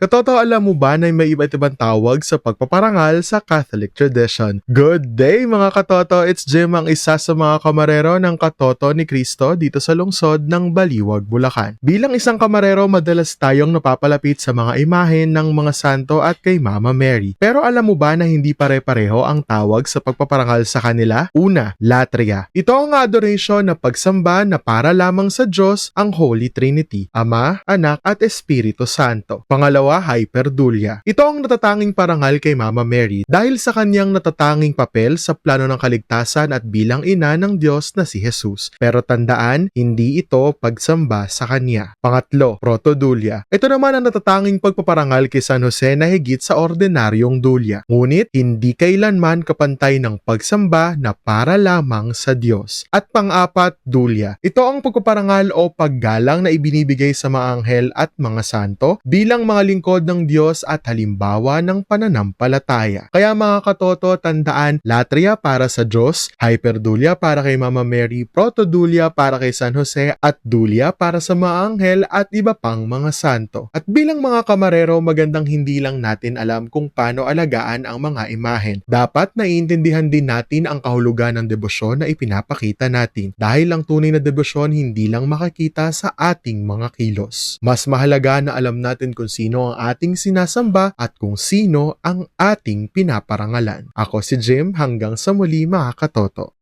Katoto, alam mo ba na may iba't ibang tawag sa pagpaparangal sa Catholic tradition? Good day mga katoto! It's Jim, ang isa sa mga kamarero ng Katoto ni Cristo dito sa lungsod ng Baliwag, Bulacan. Bilang isang kamarero, madalas tayong napapalapit sa mga imahen ng mga santo at kay Mama Mary. Pero alam mo ba na hindi pare-pareho ang tawag sa pagpaparangal sa kanila? Una, latria. Ito ang adoration na pagsamba na para lamang sa Diyos, ang Holy Trinity, Ama, Anak at Espiritu Santo. Pangalawa, hyperdulia. Ito ang natatanging parangal kay Mama Mary dahil sa kanyang natatanging papel sa plano ng kaligtasan at bilang ina ng Diyos na si Jesus. Pero tandaan, hindi ito pagsamba sa kanya. Pangatlo, protodulia. Ito naman ang natatanging pagpaparangal kay San Jose na higit sa ordinaryong dulya. Ngunit hindi kailanman kapantay ng pagsamba na para lamang sa Diyos. At pang-apat, dulya. Ito ang pagpaparangal o paggalang na ibinibigay sa mga anghel at mga santo bilang mga lingkod ng Diyos at halimbawa ng pananampalataya. Kaya mga katoto, tandaan, latria para sa Diyos, hyperdulia para kay Mama Mary, protodulia para kay San Jose, at dulia para sa mga anghel at iba pang mga santo. At bilang mga kamarero, magandang hindi lang natin alam kung paano alagaan ang mga imahen. Dapat naiintindihan din natin ang kahulugan ng debosyon na ipinapakita natin dahil ang tunay na debosyon hindi lang makikita sa ating mga kilos. Mas mahalaga na alam natin kung sino ang ating sinasamba at kung sino ang ating pinaparangalan. Ako si Jim, hanggang sa muli mga katoto.